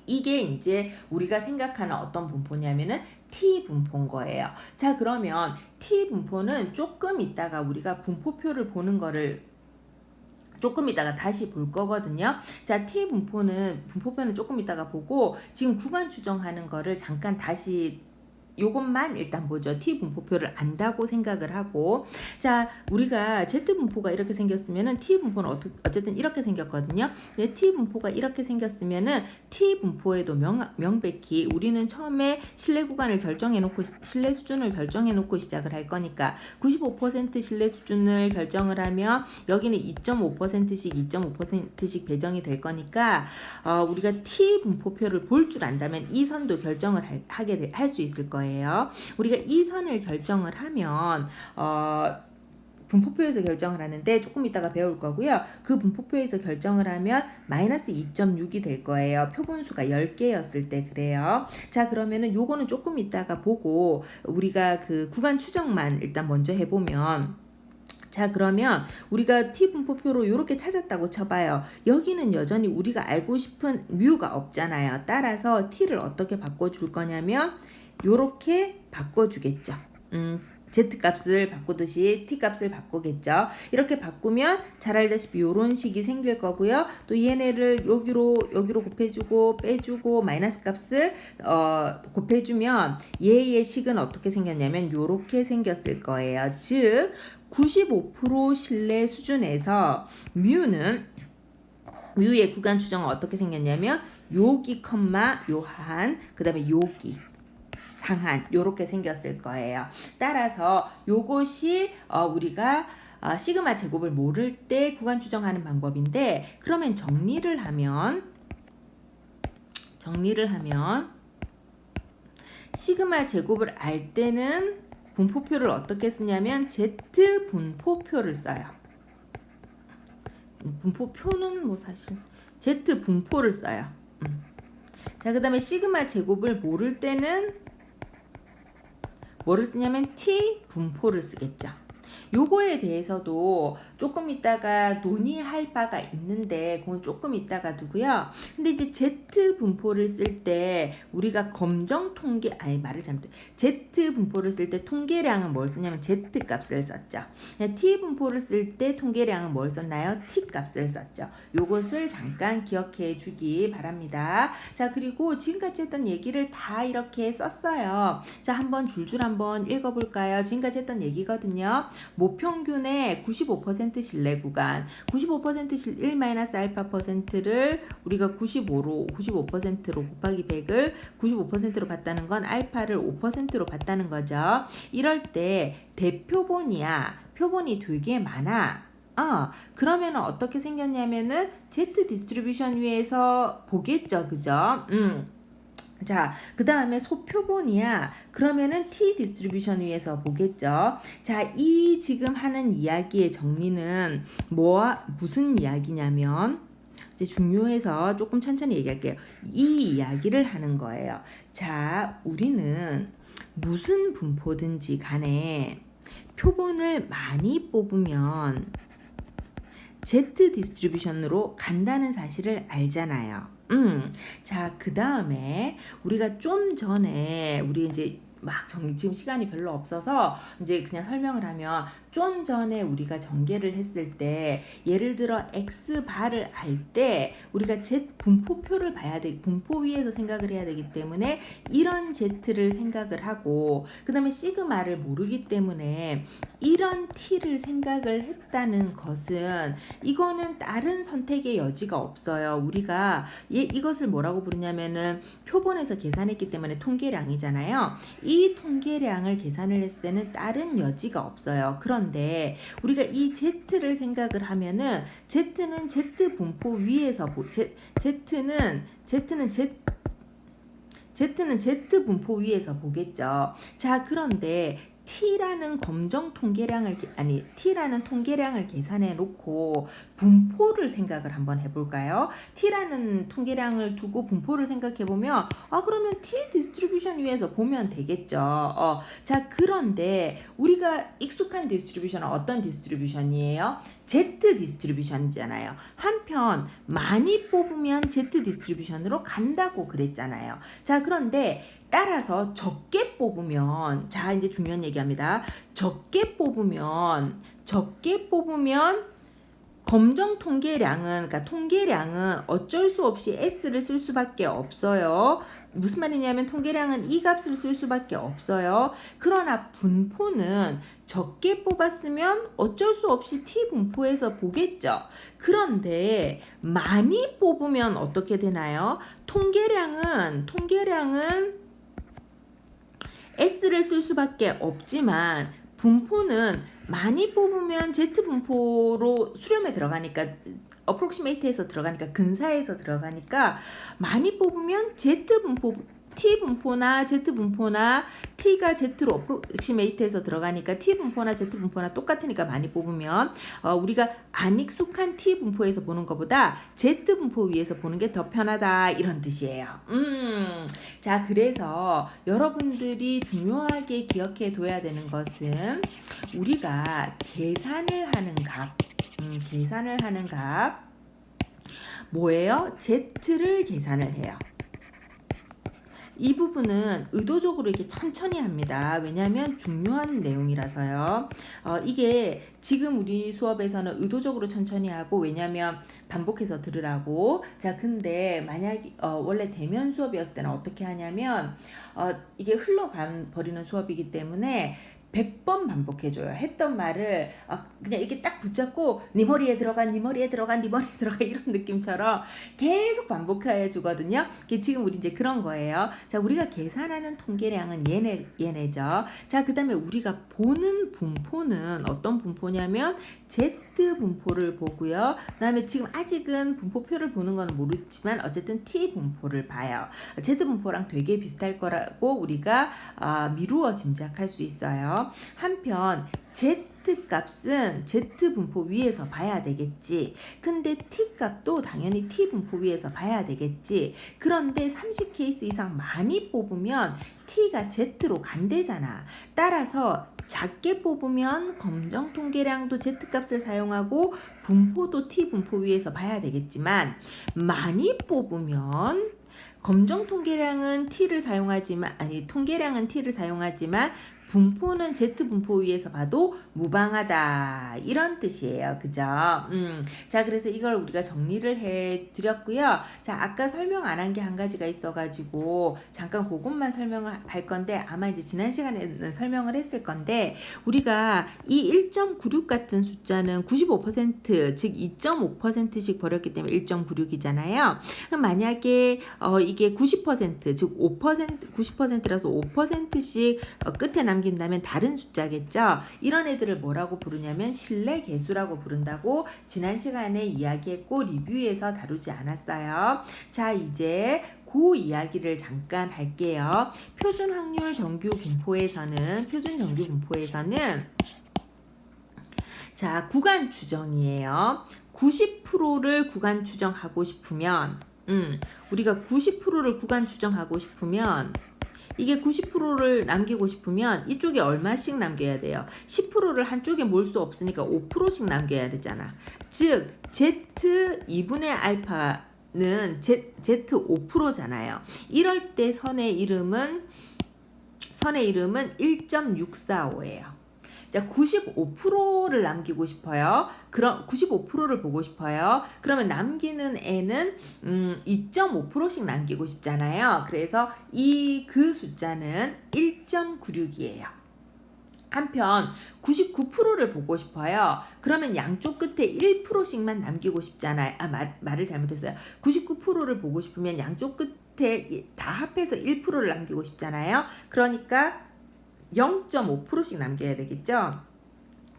이게 이제 우리가 생각하는 어떤 분포냐면은 t 분포인 거예요. 자, 그러면 t 분포는 조금 있다가 우리가 분포표를 보는 거를 조금 이따가 다시 볼 거거든요. 자, t 분포표는 조금 이따가 보고, 지금 구간 추정하는 거를 잠깐 다시 요것만 일단 보죠. t 분포표를 안다고 생각을 하고, 자, 우리가 z 분포가 이렇게 생겼으면은 t 분포는 어쨌든 이렇게 생겼거든요. 근데 t 분포가 이렇게 생겼으면은 t 분포에도 명백히 우리는 처음에 신뢰 구간을 결정해놓고 신뢰 수준을 결정해놓고 시작을 할 거니까 95% 신뢰 수준을 결정을 하면 여기는 2.5%씩 2.5%씩 배정이 될 거니까 우리가 t 분포표를 볼 줄 안다면 이 선도 결정을 할 수 있을 거예요. 우리가 이 선을 결정을 하면 분포표에서 결정을 하는데 조금 이따가 배울 거고요. 그 분포표에서 결정을 하면 마이너스 2.6이 될 거예요. 표본수가 10개였을 때 그래요. 자, 그러면은 요거는 조금 이따가 보고 우리가 그 구간 추정만 일단 먼저 해보면, 자, 그러면 우리가 t 분포표로 이렇게 찾았다고 쳐봐요. 여기는 여전히 우리가 알고 싶은 뮤가 없잖아요. 따라서 t를 어떻게 바꿔줄 거냐면 요렇게 바꿔주겠죠. z 값을 바꾸듯이 t 값을 바꾸겠죠. 이렇게 바꾸면 잘 알다시피 요런 식이 생길 거고요. 또 얘네를 여기로 곱해주고 빼주고 마이너스 값을 곱해주면 얘의 식은 어떻게 생겼냐면 요렇게 생겼을 거예요. 즉 95% 신뢰 수준에서 뮤의 구간 추정은 어떻게 생겼냐면 요기 컴마 요한, 그 다음에 요기 상한, 요렇게 생겼을 거예요. 따라서 요것이 우리가 시그마 제곱을 모를 때 구간 추정하는 방법인데, 그러면 정리를 하면 시그마 제곱을 알 때는 분포표를 어떻게 쓰냐면 Z 분포표를 써요. 분포표는 뭐 사실 Z 분포를 써요. 자, 그 다음에 시그마 제곱을 모를 때는 뭐를 쓰냐면 T 분포를 쓰겠죠. 요거에 대해서도 조금 이따가 논의할 바가 있는데 그건 조금 이따가 두고요. 근데 이제 Z 분포를 쓸 때 우리가 검정 통계 Z 분포를 쓸 때 통계량은 뭘 쓰냐면 Z 값을 썼죠. T 분포를 쓸 때 통계량은 뭘 썼나요? T 값을 썼죠. 요것을 잠깐 기억해 주기 바랍니다. 자, 그리고 지금까지 했던 얘기를 다 이렇게 썼어요. 자, 한번 줄줄 한번 읽어볼까요? 지금까지 했던 얘기거든요. 모평균의 95% 신뢰 구간, 95% 1-알파%를 우리가 95%로 곱하기 100을 95%로 봤다는 건 알파를 5%로 봤다는 거죠. 이럴 때 대표본이야. 표본이 되게 많아. 그러면 어떻게 생겼냐면은 Z 디스트리뷰션 위에서 보겠죠. 그죠? 자, 그 다음에 소표본이야. 그러면은 T 디스트리뷰션 위에서 보겠죠. 자, 이 지금 하는 이야기의 정리는 무슨 이야기냐면, 이제 중요해서 조금 천천히 얘기할게요. 이 이야기를 하는 거예요. 자, 우리는 무슨 분포든지 간에 표본을 많이 뽑으면 Z 디스트리뷰션으로 간다는 사실을 알잖아요. 자, 그 다음에 우리가 좀 전에 우리 이제 지금 시간이 별로 없어서 이제 그냥 설명을 하면, 좀 전에 우리가 전개를 했을 때 예를 들어 X바를 알 때 우리가 Z 분포표를 봐야 돼. 분포 위에서 생각을 해야 되기 때문에 이런 Z를 생각을 하고, 그 다음에 시그마를 모르기 때문에 이런 T를 생각을 했다는 것은 이거는 다른 선택의 여지가 없어요. 우리가 이것을 뭐라고 부르냐면은 표본에서 계산했기 때문에 통계량이잖아요. 이 통계량을 계산을 했을 때는 다른 여지가 없어요. 그런데 그런데 우리가 이 Z를 생각을 하면은 Z는 Z 분포 위에서 Z는 Z 분포 위에서 보겠죠. 자, 그런데 T라는 통계량을 계산해 놓고 분포를 생각을 한번 해볼까요? T라는 통계량을 두고 분포를 생각해 보면 그러면 T 디스트리뷰션 위에서 보면 되겠죠. 자, 그런데 우리가 익숙한 디스트리뷰션은 어떤 디스트리뷰션이에요? Z 디스트리뷰션이잖아요. 한편 많이 뽑으면 Z 디스트리뷰션으로 간다고 그랬잖아요. 자, 그런데 따라서 적게 뽑으면, 자, 이제 중요한 얘기합니다. 적게 뽑으면 검정 통계량은, 그러니까 통계량은 어쩔 수 없이 S를 쓸 수밖에 없어요. 무슨 말이냐면 통계량은 이 값을 쓸 수밖에 없어요. 그러나 분포는 적게 뽑았으면 어쩔 수 없이 T 분포에서 보겠죠. 그런데 많이 뽑으면 어떻게 되나요? 통계량은 S를 쓸 수밖에 없지만 분포는 많이 뽑으면 Z 분포로 수렴에 들어가니까 어프록시메이트에서 들어가니까 근사에서 들어가니까 많이 뽑으면 Z 분포 T 분포나 Z 분포나 T가 Z로 어프록시메이트에서 들어가니까 T 분포나 Z 분포나 똑같으니까 많이 뽑으면 우리가 안 익숙한 T 분포에서 보는 것보다 Z 분포 위에서 보는 게 더 편하다 이런 뜻이에요. 자, 그래서 여러분들이 중요하게 기억해 둬야 되는 것은 우리가 계산을 하는 값 뭐예요? Z를 계산을 해요. 이 부분은 의도적으로 이렇게 천천히 합니다. 왜냐하면 중요한 내용이라서요. 이게 지금 우리 수업에서는 의도적으로 천천히 하고, 왜냐하면 반복해서 들으라고. 자, 근데 만약 원래 대면 수업이었을 때는 어떻게 하냐면 이게 버리는 수업이기 때문에 100번 반복해줘요. 했던 말을 그냥 이렇게 딱 붙잡고 네 머리에 들어가 이런 느낌처럼 계속 반복해 주거든요. 지금 우리 이제 그런 거예요. 자, 우리가 계산하는 통계량은 얘네죠. 자, 그 다음에 우리가 보는 분포는 어떤 분포냐면 Z 분포를 보고요. 그 다음에 지금 아직은 분포표를 보는 건 모르지만 어쨌든 T 분포를 봐요. Z 분포랑 되게 비슷할 거라고 우리가 미루어 짐작할 수 있어요. 한편 Z 값은 Z 분포 위에서 봐야 되겠지. 근데 T 값도 당연히 T 분포 위에서 봐야 되겠지. 그런데 30케이스 이상 많이 뽑으면 T가 Z로 간대잖아. 따라서 작게 뽑으면 검정 통계량도 Z 값을 사용하고 분포도 T 분포 위에서 봐야 되겠지만 많이 뽑으면 검정 통계량은 통계량은 T를 사용하지만 분포는 Z 분포 위에서 봐도 무방하다 이런 뜻이에요. 그죠? 자, 그래서 이걸 우리가 정리를 해 드렸고요. 자, 아까 설명 안 한 게 한 가지가 있어가지고 잠깐 그것만 설명을 할 건데, 아마 이제 지난 시간에는 설명을 했을 건데, 우리가 이 1.96 같은 숫자는 95% 즉 2.5%씩 버렸기 때문에 1.96이잖아요. 그럼 만약에 이게 90% 즉 90%라서 5%씩 끝에 남긴다면 다른 숫자겠죠. 이런 애들을 뭐라고 부르냐면 실내 계수라고 부른다고 지난 시간에 이야기했고 리뷰에서 다루지 않았어요. 자, 이제 그 이야기를 잠깐 할게요. 표준 정규 분포에서는 자, 구간 추정이에요. 90%를 구간 추정하고 싶으면 우리가 90%를 구간 추정하고 싶으면 이게 90%를 남기고 싶으면 이쪽에 얼마씩 남겨야 돼요? 10%를 한쪽에 몰 수 없으니까 5%씩 남겨야 되잖아. 즉 Z 2분의 알파는 Z 5%잖아요. 이럴 때 선의 이름은 1.645예요. 자, 95%를 남기고 싶어요. 그럼 95%를 보고 싶어요. 그러면 남기는 애는 2.5%씩 남기고 싶잖아요. 그래서 그 숫자는 1.96이에요. 한편 99%를 보고 싶어요. 그러면 양쪽 끝에 1%씩만 남기고 싶잖아요. 말을 잘못했어요. 99%를 보고 싶으면 양쪽 끝에 다 합해서 1%를 남기고 싶잖아요. 그러니까 0.5%씩 남겨야 되겠죠.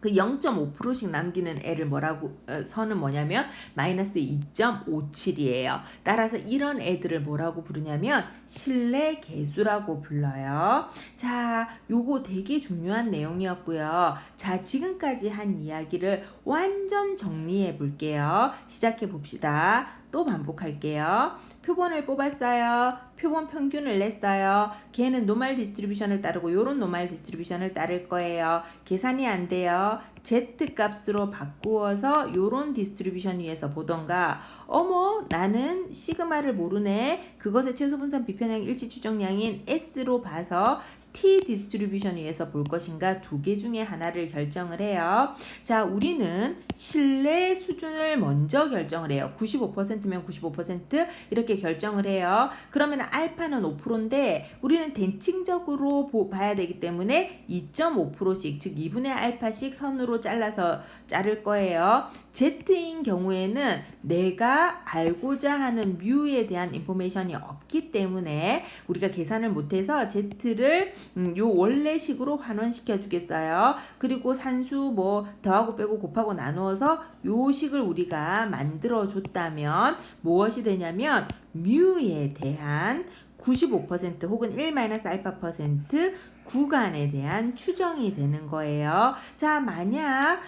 그 0.5%씩 남기는 애를 뭐라고 선은 뭐냐면 마이너스 2.57이에요. 따라서 이런 애들을 뭐라고 부르냐면 실내 계수라고 불러요. 자, 요거 되게 중요한 내용이었고요. 자, 지금까지 한 이야기를 완전 정리해 볼게요. 시작해 봅시다. 또 반복할게요. 표본을 뽑았어요. 표본 평균을 냈어요. 걔는 노멀 디스트리뷰션을 따르고 요런 노멀 디스트리뷰션을 따를 거예요. 계산이 안 돼요. Z 값으로 바꾸어서 요런 디스트리뷰션 위에서 보던가, 어머 나는 시그마를 모르네. 그것의 최소 분산 비편형 일치 추정량인 S로 봐서 T 디스트리뷰션 위에서 볼 것인가, 두 개 중에 하나를 결정을 해요. 자, 우리는 신뢰 수준을 먼저 결정을 해요. 95%면 95% 이렇게 결정을 해요. 그러면 알파는 5%인데 우리는 대칭적으로 봐야 되기 때문에 2.5%씩, 즉 2분의 알파씩 선으로 잘라서 자를 거예요. Z인 경우에는 내가 알고자 하는 뮤에 대한 인포메이션이 없기 때문에 우리가 계산을 못해서 Z를 요 원래식으로 환원시켜 주겠어요. 그리고 산수 뭐 더하고 빼고 곱하고 나누어서 요 식을 우리가 만들어 줬다면 무엇이 되냐면 뮤에 대한 95% 혹은 1-알파% 구간에 대한 추정이 되는 거예요. 자, 만약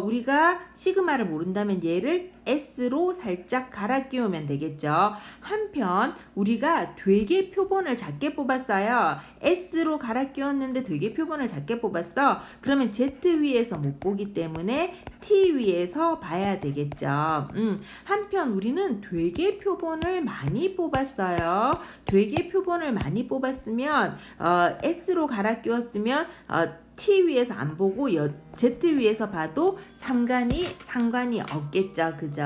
우리가 시그마를 모른다면 얘를 S로 살짝 갈아 끼우면 되겠죠. 한편 우리가 되게 표본을 작게 뽑았어요. S로 갈아 끼웠는데 되게 표본을 작게 뽑았어. 그러면 Z 위에서 못 보기 때문에 T 위에서 봐야 되겠죠. 한편 우리는 되게 표본을 많이 뽑았어요. 되게 표본을 많이 뽑았으면 S로 갈아 끼웠으면 T 위에서 안 보고 Z 위에서 봐도 상관이 없겠죠. 그죠?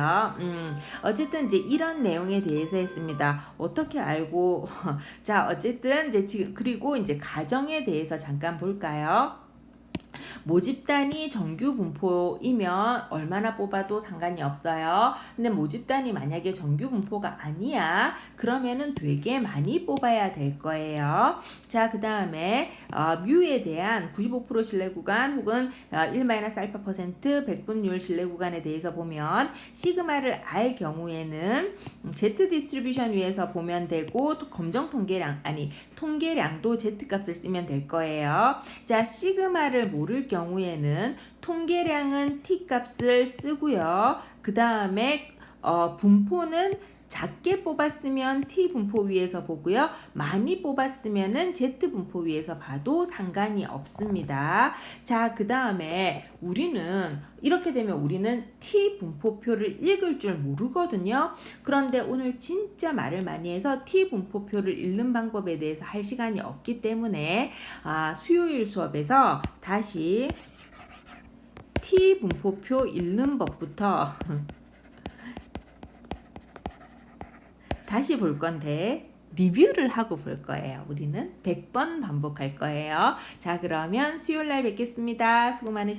어쨌든 이제 이런 내용에 대해서 했습니다. 어떻게 알고 자, 어쨌든 이제 지금 그리고 이제 가정에 대해서 잠깐 볼까요? 모집단이 정규 분포이면 얼마나 뽑아도 상관이 없어요. 근데 모집단이 만약에 정규 분포가 아니야, 그러면은 되게 많이 뽑아야 될 거예요. 자, 그 다음에 뮤에 대한 95% 신뢰 구간 혹은 1-알파% 백분율 신뢰 구간에 대해서 보면 시그마를 알 경우에는 Z 디스트리뷰션 위에서 보면 되고, 또 검정 통계량도 Z 값을 쓰면 될 거예요. 자, 시그마를 모를 경우에는 통계량은 T 값을 쓰고요. 그 다음에 분포는 작게 뽑았으면 T 분포 위에서 보고요. 많이 뽑았으면은 Z 분포 위에서 봐도 상관이 없습니다. 자, 그 다음에 우리는 이렇게 되면 우리는 T 분포표를 읽을 줄 모르거든요. 그런데 오늘 진짜 말을 많이 해서 T 분포표를 읽는 방법에 대해서 할 시간이 없기 때문에 수요일 수업에서 다시 T 분포표 읽는 법부터 다시 볼 건데 리뷰를 하고 볼 거예요. 우리는 100번 반복할 거예요. 자, 그러면 수요일 날 뵙겠습니다. 수고 많으셨습니다.